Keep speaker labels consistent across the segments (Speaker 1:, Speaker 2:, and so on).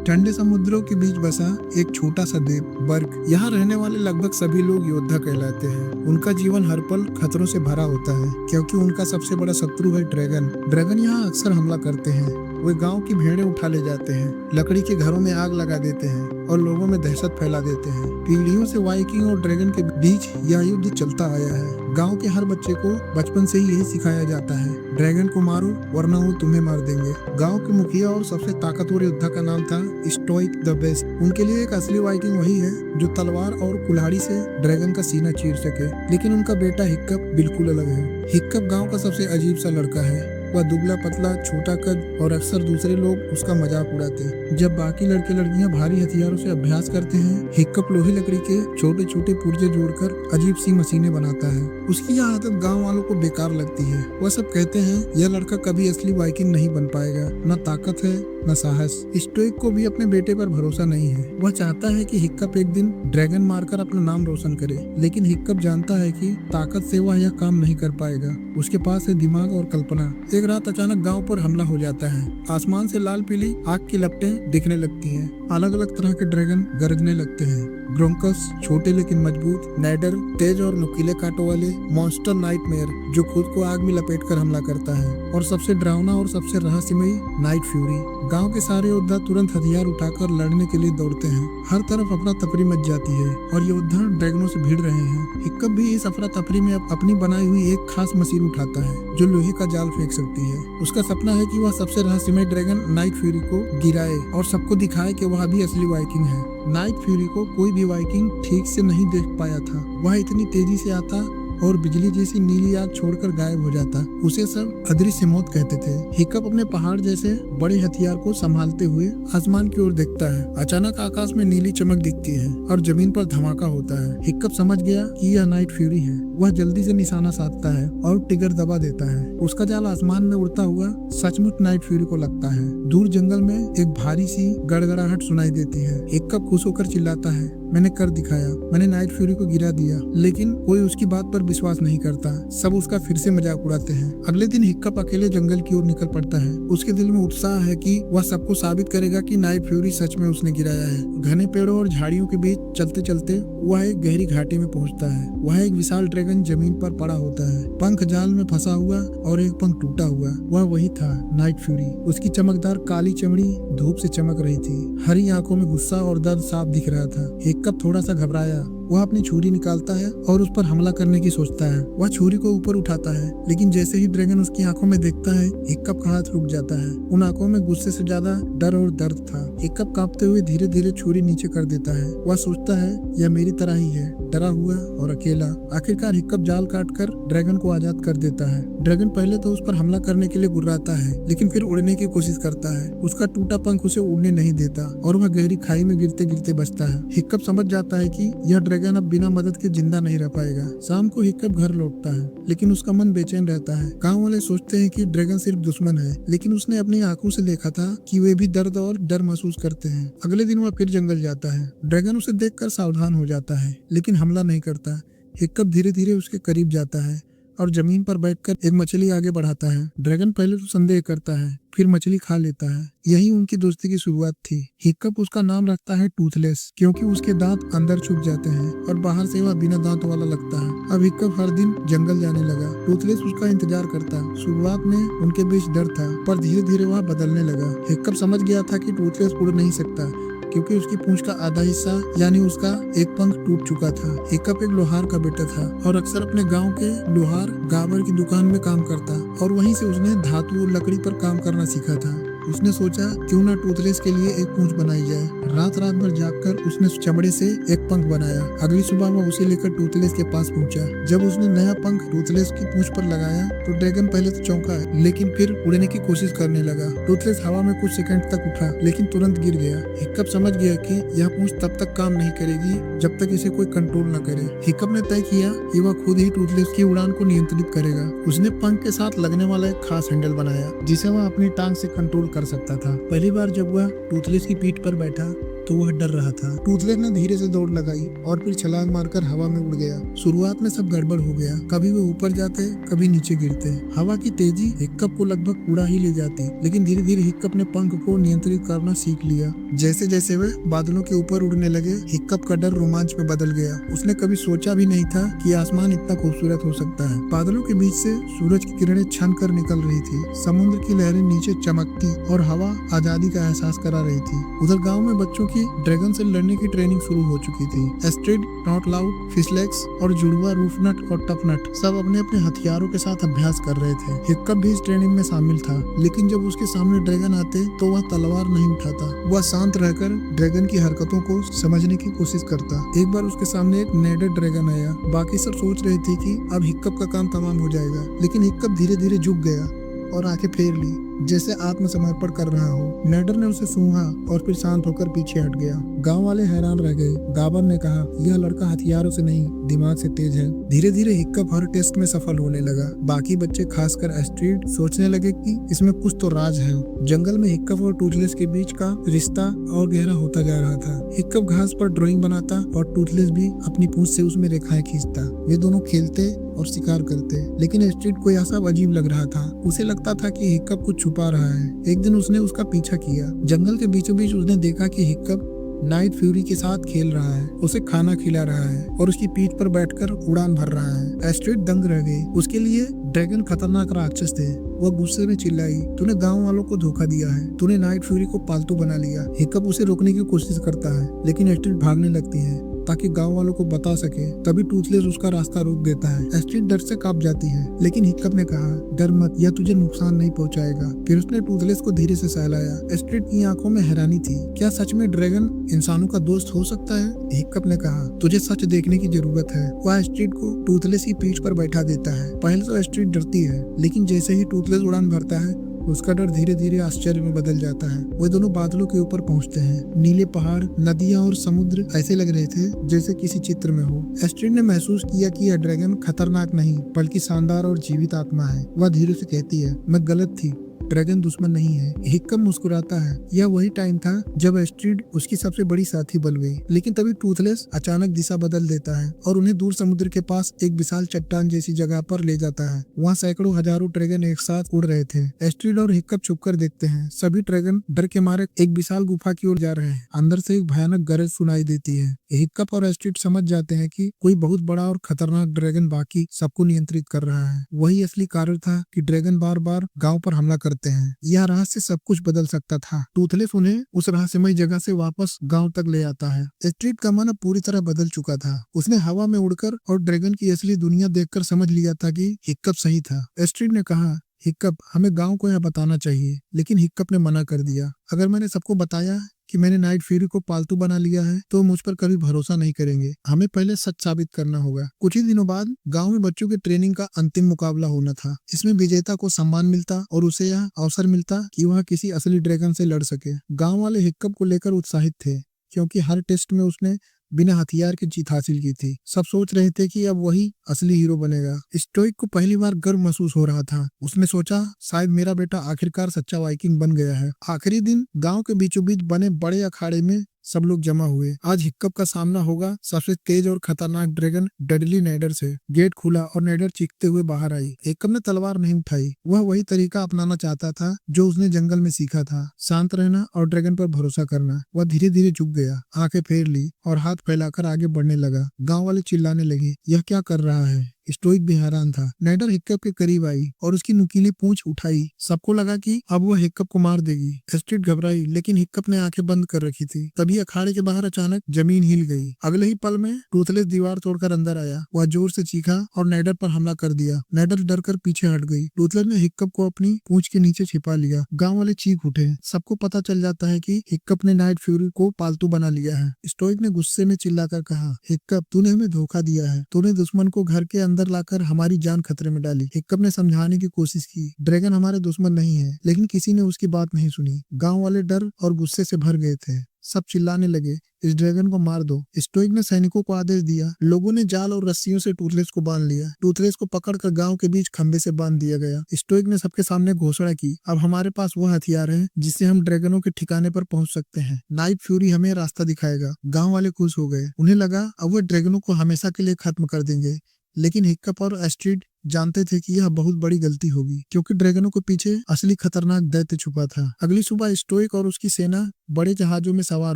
Speaker 1: ठंडे समुद्रों के बीच बसा एक छोटा सा द्वीप बर्ग। यहाँ रहने वाले लगभग सभी लोग योद्धा कहलाते हैं। उनका जीवन हर पल खतरों से भरा होता है क्योंकि उनका सबसे बड़ा शत्रु है ड्रैगन। ड्रैगन यहाँ अक्सर हमला करते हैं। वे गांव की भेड़ें उठा ले जाते हैं, लकड़ी के घरों में आग लगा देते हैं और लोगों में दहशत फैला देते हैं। पीढ़ियों से वाइकिंग और ड्रैगन के बीच यह युद्ध चलता आया है। गांव के हर बच्चे को बचपन से ही यही सिखाया जाता है, ड्रैगन को मारो वरना वो तुम्हें मार देंगे। गांव के मुखिया और सबसे ताकतवर योद्धा का नाम था स्टोइक द बेस्ट। उनके लिए एक असली वाइकिंग वही है जो तलवार और कुल्हाड़ी से ड्रैगन का सीना चीर सके। लेकिन उनका बेटा हिक्कप बिल्कुल अलग है। हिक्कप गांव का सबसे अजीब सा लड़का है। वह दुबला पतला, छोटा कद और अक्सर दूसरे लोग उसका मजाक उड़ाते हैं। जब बाकी लड़के लड़कियां भारी हथियारों से अभ्यास करते हैं, हिक्कप लोहे लकड़ी के छोटे छोटे पुर्जे जोड़कर अजीब सी मशीनें बनाता है। उसकी यह आदत गांव वालों को बेकार लगती है। वह सब कहते हैं यह लड़का कभी असली वाइकिंग नहीं बन पाएगा, न ताकत है न साहस। स्टोइक को भी अपने बेटे पर भरोसा नहीं है। वह चाहता है कि हिक्कप एक दिन ड्रैगन मारकर अपना नाम रोशन करे, लेकिन हिक्कप जानता है कि ताकत से वह यह काम नहीं कर पाएगा। उसके पास है दिमाग और कल्पना। एक रात अचानक गांव पर हमला हो जाता है। आसमान से लाल पीली आग की लपटें दिखने लगती हैं। अलग अलग तरह के ड्रैगन गरजने लगते हैं। ग्रोंकस छोटे लेकिन मजबूत, नैडर तेज और नुकीले कांटों वाले, मॉन्स्टर नाइटमेयर जो खुद को आग में लपेटकर हमला करता है, और सबसे डरावना और सबसे रहस्यमयी नाइट फ्यूरी। गांव के सारे योद्धा तुरंत हथियार उठाकर लड़ने के लिए दौड़ते हैं। हर तरफ अफरा तफरी मच जाती है और योद्धा ड्रैगनों से भिड़ रहे हैं। हिक्कप भी इस अफरा तफरी में अपनी बनाई हुई एक खास मशीन उठाता है जो लोहे का जाल फेंक सकती है। उसका सपना है कि वह सबसे रहस्यमय ड्रैगन नाइट फ्यूरी को गिराए और सबको दिखाए कि वह भी असली वाइकिंग है। नाइट फ्यूरी को कोई भी वाइकिंग ठीक से नहीं देख पाया था। वह इतनी तेजी से आता और बिजली जैसी नीली आग छोड़कर गायब हो जाता। उसे सब अदृश्य मौत कहते थे। हिक्कप अपने पहाड़ जैसे बड़े हथियार को संभालते हुए आसमान की ओर देखता है। अचानक आकाश में नीली चमक दिखती है और जमीन पर धमाका होता है। हिक्कप समझ गया कि यह नाइट फ्यूरी है। वह जल्दी से निशाना साधता है और टिगर दबा देता है। उसका जाल आसमान में उड़ता हुआ सचमुच नाइट फ्यूरी को लगता है। दूर जंगल में एक भारी सी गड़गड़ाहट सुनाई देती है। हिक्कप खुश होकर चिल्लाता है, मैंने कर दिखाया, मैंने नाइट फ्यूरी को गिरा दिया। लेकिन कोई उसकी बात पर विश्वास नहीं करता। सब उसका फिर से मजाक उड़ाते हैं। अगले दिन हिक्कप अकेले जंगल की ओर निकल पड़ता है। उसके दिल में उत्साह है कि वह सबको साबित करेगा कि नाइट फ्यूरी सच में उसने गिराया है। घने पेड़ों और झाड़ियों के बीच चलते चलते वह एक गहरी घाटी में पहुंचता है। वह एक विशाल ड्रैगन जमीन पर पड़ा होता है, पंख जाल में फंसा हुआ और एक पंख टूटा हुआ। वह वही था, नाइट फ्यूरी। उसकी चमकदार काली चमड़ी धूप से चमक रही थी। हरी आंखों में गुस्सा और दर्द साफ दिख रहा था। हिक्कप थोड़ा सा घबराया। वह अपनी छुरी निकालता है और उस पर हमला करने की सोचता है। वह छुरी को ऊपर उठाता है, लेकिन जैसे ही ड्रैगन उसकी आंखों में देखता है, हिक्कप का हाथ रुक जाता है। उन आंखों में गुस्से से ज्यादा डर और दर्द था। हिक्कप कांपते हुए धीरे धीरे छुरी नीचे कर देता है। वह सोचता है यह मेरी तरह ही है, डरा हुआ और अकेला। आखिरकार हिक्कप जाल काटकर ड्रैगन को आजाद कर देता है। ड्रैगन पहले तो उस पर हमला करने के लिए गुर्राता है, लेकिन फिर उड़ने की कोशिश करता है। उसका टूटा पंख उसे उड़ने नहीं देता और वह गहरी खाई में गिरते गिरते बचता है। हिक्कप समझ जाता है कि यह ड्रैगन अब बिना मदद के जिंदा नहीं रह पाएगा। शाम को हिक्कप घर लौटता है, लेकिन उसका मन बेचैन रहता है। गांव वाले सोचते हैं कि ड्रैगन सिर्फ दुश्मन है, लेकिन उसने अपनी आंखों से देखा था कि वे भी दर्द और डर महसूस करते हैं। अगले दिन वह फिर जंगल जाता है। ड्रैगन उसे देखकर सावधान हो जाता है, लेकिन हमला नहीं करता। हिक्कप धीरे धीरे उसके करीब जाता है और जमीन पर बैठकर एक मछली आगे बढ़ाता है। ड्रैगन पहले तो संदेह करता है, फिर मछली खा लेता है। यही उनकी दोस्ती की शुरुआत थी। हिक्कप उसका नाम रखता है टूथलेस, क्योंकि उसके दांत अंदर छुप जाते हैं और बाहर से वह बिना दांत वाला लगता है। अब हिक्कप हर दिन जंगल जाने लगा। टूथलेस उसका इंतजार करता। शुरुआत में उनके बीच डर था, पर धीरे धीरे वह बदलने लगा। हिक्कप समझ गया था कि टूथलेस उड़ नहीं सकता, क्योंकि उसकी पूंछ का आधा हिस्सा यानी उसका एक पंख टूट चुका था। हिक्कप एक लोहार का बेटा था और अक्सर अपने गांव के लोहार गाबर की दुकान में काम करता, और वहीं से उसने धातु और लकड़ी पर काम करना सीखा था। उसने सोचा क्यों ना टूथलेस के लिए एक पूंछ बनाई जाए। रात रात भर जागकर उसने चमड़े से एक पंख बनाया। अगली सुबह वह उसे लेकर टूथलेस के पास पहुंचा। जब उसने नया पंख टूथलेस की पूंछ पर लगाया तो ड्रैगन पहले तो चौंका, लेकिन फिर उड़ने की कोशिश करने लगा। टूथलेस हवा में कुछ सेकंड तक उठा, लेकिन तुरंत गिर गया। हिक्कप समझ गया कि यह पूंछ तब तक काम नहीं करेगी जब तक इसे कोई कंट्रोल न करे। हिक्कप ने तय किया कि वह खुद ही टूथलेस की उड़ान को नियंत्रित करेगा। उसने पंख के साथ लगने वाला एक खास हैंडल बनाया, जिसे वह अपनी टांग से कंट्रोल कर सकता था। पहली बार जब वह टूथलेस की पीठ पर बैठा तो वह डर रहा था। टूथलेस ने धीरे से दौड़ लगाई और फिर छलांग मारकर हवा में उड़ गया। शुरुआत में सब गड़बड़ हो गया, कभी वो ऊपर जाते कभी नीचे गिरते। हवा की तेजी हिक्कप को लगभग उड़ा ही ले जाती, लेकिन धीरे धीरे हिक्कप ने पंख को नियंत्रित करना सीख लिया। जैसे जैसे वे बादलों के ऊपर उड़ने लगे, हिक्कप का डर रोमांच में बदल गया। उसने कभी सोचा भी नहीं था कि आसमान इतना खूबसूरत हो सकता है। बादलों के बीच से सूरज की किरणें छन कर निकल रही थी, समुद्र की लहरें नीचे चमकती और हवा आजादी का एहसास करा रही थी। उधर गांव में बच्चों की ड्रैगन से लड़ने की ट्रेनिंग शुरू हो चुकी थी। एस्ट्रिड, नॉट लाउड, फिशलेक्स और जुड़वा रूफनट और टफनट सब अपने अपने हथियारों के साथ अभ्यास कर रहे थे। हिक्कप भी इस ट्रेनिंग में शामिल था, लेकिन जब उसके सामने ड्रैगन आते तो वह तलवार नहीं उठाता। वह शांत रहकर ड्रैगन की हरकतों को समझने की कोशिश करता। एक बार उसके सामने एक नेडेड ड्रैगन आया। बाकी सब सोच रहे थे कि अब हिक्कप का काम तमाम हो जाएगा, लेकिन हिक्कप धीरे धीरे झुक गया और आंखें फेर ली, जैसे आत्मसमर्पण कर रहा हो। नेडर ने उसे सूंघा और फिर शांत होकर पीछे हट गया। गांव वाले हैरान रह गए। गाबर ने कहा, यह लड़का हथियारों से नहीं दिमाग से तेज है। धीरे धीरे हिक्कप हर टेस्ट में सफल होने लगा। बाकी बच्चे खासकर एस्ट्रिड सोचने लगे कि इसमें कुछ तो राज है। जंगल में हिक्कप और टूथलेस के बीच का रिश्ता और गहरा होता जा रहा था। हिक्कप घास पर ड्राइंग बनाता और टूथलेस भी अपनी पूंछ से उसमें रेखाएं खींचता। वे दोनों खेलते और शिकार करते, लेकिन एस्ट्रिड को यह सब अजीब लग रहा था। उसे लगता था कि हिक्कप कुछ छुपा रहा है। एक दिन उसने उसका पीछा किया। जंगल के बीचों बीच उसने देखा कि हिक्कप नाइट फ्यूरी के साथ खेल रहा है, उसे खाना खिला रहा है और उसकी पीठ पर बैठकर उड़ान भर रहा है। एस्ट्रिड दंग रह गई। उसके लिए ड्रैगन खतरनाक राक्षस थे। वह गुस्से में चिल्लाई, तूने गांव वालों को धोखा दिया है, तूने नाइट फ्यूरी को पालतू बना लिया। हिक्कप उसे रोकने की कोशिश करता है, लेकिन एस्ट्रिड भागने लगती है ताकि गांव वालों को बता सके। तभी टूथलेस उसका रास्ता रोक देता है। एस्ट्रिड डर से कांप जाती है, लेकिन हिक्कप ने कहा, डर मत, यह तुझे नुकसान नहीं पहुंचाएगा। फिर उसने टूथलेस को धीरे से सहलाया। एस्ट्रिड की आंखों में हैरानी थी। क्या सच में ड्रैगन इंसानों का दोस्त हो सकता है? हिक्कप ने कहा, तुझे सच देखने की जरूरत है। वह एस्ट्रिड को टूथलेस की पीठ पर बैठा देता है। पहले तो एस्ट्रिड डरती है, लेकिन जैसे ही टूथलेस उड़ान भरता है, उसका डर धीरे धीरे आश्चर्य में बदल जाता है। वे दोनों बादलों के ऊपर पहुंचते हैं। नीले पहाड़, नदियां और समुद्र ऐसे लग रहे थे जैसे किसी चित्र में हो। एस्ट्रिड ने महसूस किया कि यह ड्रैगन खतरनाक नहीं बल्कि शानदार और जीवित आत्मा है। वह धीरे से कहती है, मैं गलत थी, ड्रैगन दुश्मन नहीं है। हिक्कप मुस्कुराता है। यह वही टाइम था जब एस्ट्रिड उसकी सबसे बड़ी साथी बन गई। लेकिन तभी टूथलेस अचानक दिशा बदल देता है और उन्हें दूर समुद्र के पास एक विशाल चट्टान जैसी जगह पर ले जाता है। वहाँ सैकड़ों हजारों ड्रैगन एक साथ उड़ रहे थे। एस्ट्रिड और हिक्कप छुपकर देखते हैं। सभी ड्रैगन डर के मारे एक विशाल गुफा की ओर जा रहे हैं। अंदर से एक भयानक गरज सुनाई देती है। हिक्कप और एस्ट्रिड समझ जाते हैं कि कोई बहुत बड़ा और खतरनाक ड्रैगन बाकी सबको नियंत्रित कर रहा है। वही असली कारण था कि ड्रैगन बार बार गांव पर हमला करते हैं। यह रहस्य सब कुछ बदल सकता था। टूथलेस उन्हें उस रहस्यमय जगह से वापस गांव तक ले आता है। एस्ट्रिड का मन अब पूरी तरह बदल चुका था। उसने हवा में उड़कर और ड्रैगन की असली दुनिया देखकर समझ लिया था कि हिक्कप सही था। एस्ट्रिड ने कहा, हिक्कप, हमें गांव को यह बताना चाहिए। लेकिन हिक्कप ने मना कर दिया। अगर मैंने सबको बताया कि मैंने नाइट फ्यूरी को पालतू बना लिया है तो मुझ पर कभी भरोसा नहीं करेंगे। हमें पहले सच साबित करना होगा। कुछ ही दिनों बाद गांव में बच्चों की ट्रेनिंग का अंतिम मुकाबला होना था। इसमें विजेता को सम्मान मिलता और उसे यह अवसर मिलता कि वह किसी असली ड्रैगन से लड़ सके। गांव वाले हिक्कप को लेकर उत्साहित थे, क्योंकि हर टेस्ट में उसने बिना हथियार की जीत हासिल की थी। सब सोच रहे थे कि अब वही असली हीरो बनेगा। स्टोइक को पहली बार गर्व महसूस हो रहा था। उसने सोचा, शायद मेरा बेटा आखिरकार सच्चा वाइकिंग बन गया है। आखिरी दिन गांव के बीचों बीच बने बड़े अखाड़े में सब लोग जमा हुए। आज हिक्कप का सामना होगा सबसे तेज और खतरनाक ड्रैगन डडली नेडर से। गेट खुला और नेडर चीखते हुए बाहर आई। हिक्कप ने तलवार नहीं उठाई। वह वही तरीका अपनाना चाहता था जो उसने जंगल में सीखा था, शांत रहना और ड्रैगन पर भरोसा करना। वह धीरे धीरे झुक गया, आंखें फेर ली और हाथ फैलाकर आगे बढ़ने लगा। गाँव वाले चिल्लाने लगे, यह क्या कर रहा है? स्टोइक भी हैरान था। नेडर हिक्कप के करीब आई और उसकी नुकीली पूंछ उठाई। सबको लगा कि अब वह हिक्कप को मार देगी। एस्ट्रिड घबराई, लेकिन हिक्कप ने आंखें बंद कर रखी थी। तभी अखाड़े के बाहर अचानक जमीन हिल गई। अगले ही पल में टूथलेस दीवार तोड़कर अंदर आया। वह जोर से चीखा और नेडर पर हमला कर दिया। नेडर डरकर पीछे हट गई। टूथलेस ने हिक्कप को अपनी पूंछ के नीचे छिपा लिया। गाँव वाले चीख उठे। सबको पता चल जाता है कि हिक्कप ने नाइट फ्यूरी को पालतू बना लिया है। स्टोइक ने गुस्से में चिल्लाकर कहा, हिक्कप, तूने हमें धोखा दिया है। तूने दुश्मन को घर के अंदर लाकर हमारी जान खतरे में डाली। हिक्कप ने समझाने की कोशिश की, ड्रैगन हमारे दुश्मन नहीं है, लेकिन किसी ने उसकी बात नहीं सुनी। गांव वाले डर और गुस्से से भर गए थे। सब चिल्लाने लगे, इस ड्रैगन को मार दो। स्टोइक ने सैनिकों को आदेश दिया। लोगों ने जाल और रस्सियों से टूथलेस को बांध लिया। टूथलेस को पकड़कर गांव के बीच खंबे से बांध दिया गया। स्टोइक ने सबके सामने घोषणा की, अब हमारे पास वो हथियार है जिससे हम ड्रैगनों के ठिकाने पर पहुंच सकते हैं। नाइट फ्यूरी हमें रास्ता दिखाएगा। गाँव वाले खुश हो गए। उन्हें लगा अब वो ड्रैगनों को हमेशा के लिए खत्म कर देंगे। लेकिन हिक्कप और एस्ट्रिड जानते थे कि यह बहुत बड़ी गलती होगी, क्योंकि ड्रैगनों के पीछे असली खतरनाक दैत्य छुपा था। अगली सुबह स्टोइक और उसकी सेना बड़े जहाजों में सवार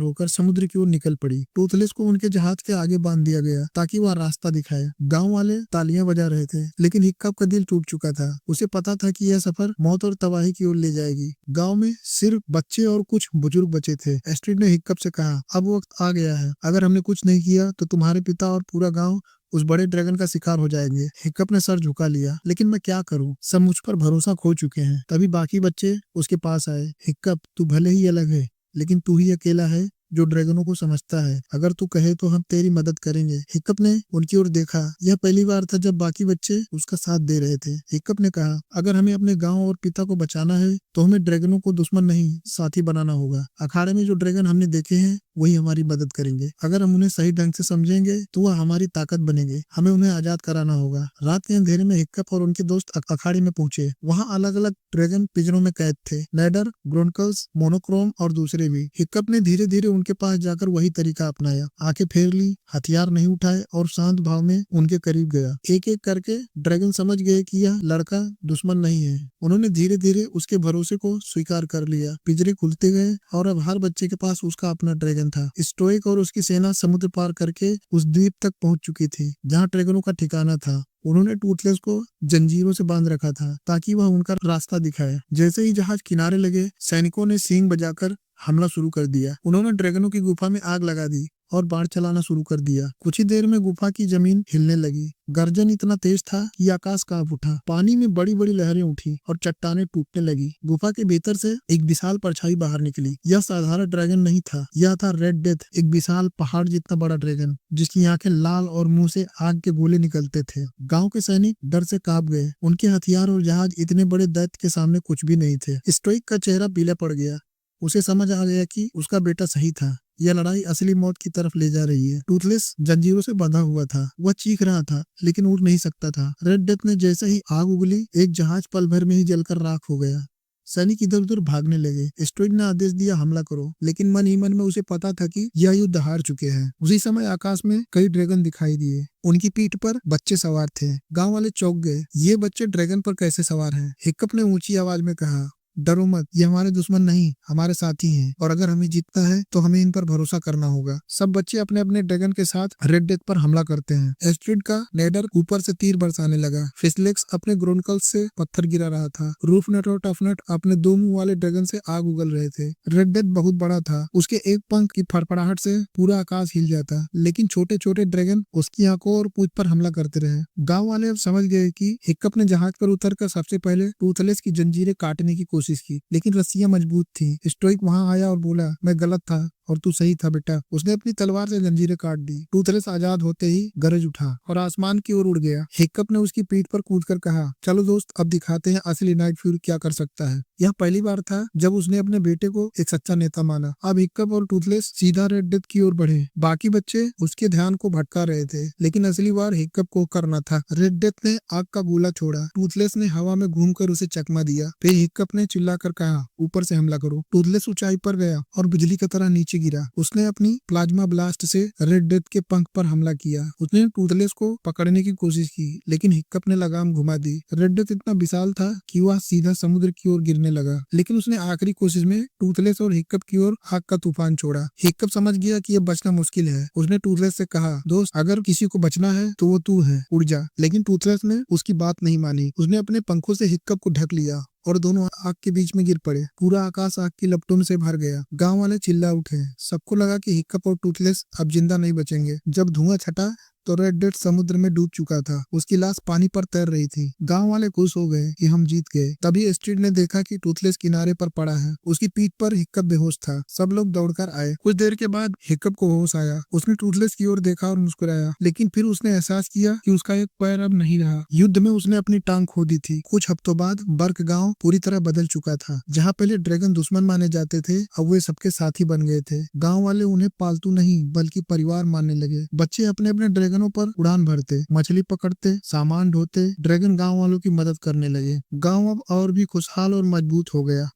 Speaker 1: होकर समुद्र की ओर निकल पड़ी। टूथलेस को उनके जहाज के आगे बांध दिया गया ताकि वह रास्ता दिखाए। गांव वाले तालियां बजा रहे थे, लेकिन हिक्कप का दिल टूट चुका था। उसे पता था कि यह सफर मौत और तबाही की ओर ले जाएगी। गाँव में सिर्फ बच्चे और कुछ बुजुर्ग बचे थे। एस्ट्रिड ने हिक्कप से कहा, अब वक्त आ गया है। अगर हमने कुछ नहीं किया तो तुम्हारे पिता और पूरा गाँव उस बड़े ड्रैगन का शिकार हो जाएंगे। हिक्कप ने सर झुका लिया, लेकिन मैं क्या करूं? सब मुझ पर भरोसा खो चुके हैं। तभी बाकी बच्चे उसके पास आए। हिक्कप, तू भले ही अलग है, लेकिन तू ही अकेला है जो ड्रैगनों को समझता है। अगर तू कहे तो हम तेरी मदद करेंगे। हिक्कप ने उनकी ओर देखा। यह पहली बार था जब बाकी बच्चे उसका साथ दे रहे थे। हिक्कप ने कहा, अगर हमें अपने गांव और पिता को बचाना है तो हमें ड्रैगनों को दुश्मन नहीं, साथी बनाना होगा। अखाड़े में जो ड्रैगन हमने देखे हैं वही हमारी मदद करेंगे। अगर हम उन्हें सही ढंग से समझेंगे तो वह हमारी ताकत बनेंगे। हमें उन्हें आजाद कराना होगा। रात के अंधेरे में हिक्कप और उनके दोस्त अखाड़े में पहुंचे। वहाँ अलग अलग ड्रैगन पिंजरों में कैद थे, नैडर, ग्रोनकल्स, मोनोक्रोम और दूसरे भी। हिक्कप ने धीरे धीरे उनके पास जाकर वही तरीका अपनाया। आंखें फेर ली, हथियार नहीं उठाए और शांत भाव में उनके करीब गया। एक एक करके ड्रैगन समझ गए कि यह लड़का दुश्मन नहीं है। उन्होंने धीरे धीरे उसके भरोसे को स्वीकार कर लिया। पिंजरे खुलते गए और अब हर बच्चे के पास उसका अपना ड्रैगन था। स्टोइक और उसकी सेना समुद्र पार करके उस द्वीप तक पहुंच चुकी थी जहां ड्रैगनों का ठिकाना था। उन्होंने टूथलेस को जंजीरों से बांध रखा था ताकि वह उनका रास्ता दिखाए। जैसे ही जहाज किनारे लगे, सैनिकों ने सींग बजाकर हमला शुरू कर दिया। उन्होंने ड्रैगनों की गुफा में आग लगा दी और बाढ़ चलाना शुरू कर दिया। कुछ ही देर में गुफा की जमीन हिलने लगी। गर्जन इतना तेज था कि आकाश कांप उठा। पानी में बड़ी बड़ी लहरें उठी और चट्टानें टूटने लगी। गुफा के भीतर से एक विशाल परछाई बाहर निकली। यह साधारण ड्रैगन नहीं था, यह था रेड डेथ, एक विशाल पहाड़ जितना बड़ा ड्रैगन जिसकी आंखें लाल और मुंह से आग के गोले निकलते थे। गाँव के सैनिक डर से कांप गए। उनके हथियार और जहाज इतने बड़े दैत्य के सामने कुछ भी नहीं थे। स्टोइक का चेहरा पीला पड़ गया। उसे समझ आ गया कि उसका बेटा सही था। यह लड़ाई असली मौत की तरफ ले जा रही है। टूथलेस जंजीरों से बंधा हुआ था। वह चीख रहा था लेकिन उड़ नहीं सकता था। रेड डेथ ने जैसे ही आग उगली, एक जहाज पल भर में ही जलकर राख हो गया। सैनिक इधर उधर भागने लगे। स्टोइक ने आदेश दिया, हमला करो, लेकिन मन ही मन में उसे पता था कि यह युद्ध हार चुके हैं। उसी समय आकाश में कई ड्रैगन दिखाई दिए। उनकी पीठ पर बच्चे सवार थे। गांव वाले चौंक गए। ये बच्चे ड्रैगन पर कैसे सवार हैं? हिक्कप ने ऊंची आवाज में कहा, डरो मत, ये हमारे दुश्मन नहीं, हमारे साथी हैं, और अगर हमें जीतना है तो हमें इन पर भरोसा करना होगा। सब बच्चे अपने अपने ड्रैगन के साथ रेड डेथ पर हमला करते हैं। एस्ट्रिड का नैडर ऊपर से तीर बरसाने लगा। फिसलेक्स अपने ग्रोनकल्स से पत्थर गिरा रहा था। रूफनट और टफनट अपने दो मुंह वाले ड्रैगन से आग उगल रहे थे। रेड डेथ बहुत बड़ा था। उसके एक पंख की फड़फड़ाहट से पूरा आकाश हिल जाता, लेकिन छोटे छोटे ड्रैगन उसकी आंखों और पूंछ पर हमला करते रहे। गाँव वाले अब समझ गए कि हिक्कप ने जहाज पर उतरकर सबसे पहले टूथलेस की जंजीरें काटने की कोशिश की, लेकिन रस्सियां मजबूत थी। स्टोइक वहां आया और बोला, मैं गलत था और तू सही था बेटा। उसने अपनी तलवार से जंजीरें काट दी। टूथलेस आजाद होते ही गरज उठा और आसमान की ओर उड़ गया। हिक्कप ने उसकी पीठ पर कूदकर कहा, चलो दोस्त, अब दिखाते हैं असली नाइट फ्यूरी क्या कर सकता है। यह पहली बार था जब उसने अपने बेटे को एक सच्चा नेता माना। अब हिक्कप और टूथलेस सीधा रेड डेथ की ओर बढ़े। बाकी बच्चे उसके ध्यान को भटका रहे थे, लेकिन असली वार हिक्कप को करना था। रेड डेथ ने आग का गोला छोड़ा। टूथलेस ने हवा में घूमकर उसे चकमा दिया। फिर हिक्कप ने चिल्लाकर कहा, ऊपर से हमला करो। टूथलेस ऊंचाई पर गया और बिजली की तरह नीचे गिरा। उसने अपनी प्लाज्मा ब्लास्ट से रेड डेथ के पंख पर हमला किया। उसने टूथलेस को पकड़ने की कोशिश की, लेकिन हिक्कप ने लगाम घुमा दी। रेड डेथ इतना विशाल था कि वह सीधा समुद्र की ओर गिरने लगा, लेकिन उसने आखिरी कोशिश में टूथलेस और हिक्कप की ओर आग का तूफान छोड़ा। हिक्कप समझ गया कि यह बचना मुश्किल है। उसने टूथलेस से कहा, दोस्त, अगर किसी को बचना है तो वो तू है, उड़ जा। लेकिन टूथलेस ने उसकी बात नहीं मानी। उसने अपने पंखों से हिक्कप को ढक लिया और दोनों आग के बीच में गिर पड़े। पूरा आकाश आग की लपटों से भर गया। गांव वाले चिल्ला उठे। सबको लगा कि हिक्कप और टूथलेस अब जिंदा नहीं बचेंगे। जब धुआं छटा तो रेड डेथ समुद्र में डूब चुका था। उसकी लाश पानी पर तैर रही थी। गांव वाले खुश हो गए कि हम जीत गए। तभी एस्ट्रिड ने देखा कि टूथलेस किनारे पर पड़ा है। उसकी पीठ पर हिक्कप बेहोश था। सब लोग दौड़कर आए। कुछ देर के बाद हिक्कप को होश आया। उसने टूथलेस की ओर देखा और मुस्कुराया, लेकिन फिर उसने एहसास किया कि उसका एक पैर अब नहीं रहा। युद्ध में उसने अपनी टांग खो दी थी। कुछ हफ्तों बाद बर्क गांव पूरी तरह बदल चुका था। जहाँ पहले ड्रैगन दुश्मन माने जाते थे, अब वे सबके साथी बन गए थे। गांव वाले उन्हें पालतू नहीं बल्कि परिवार मानने लगे। बच्चे अपने अपने ड्रैगनों पर उड़ान भरते, मछली पकड़ते, सामान ढोते। ड्रैगन गांव वालों की मदद करने लगे। गांव अब और भी खुशहाल और मजबूत हो गया।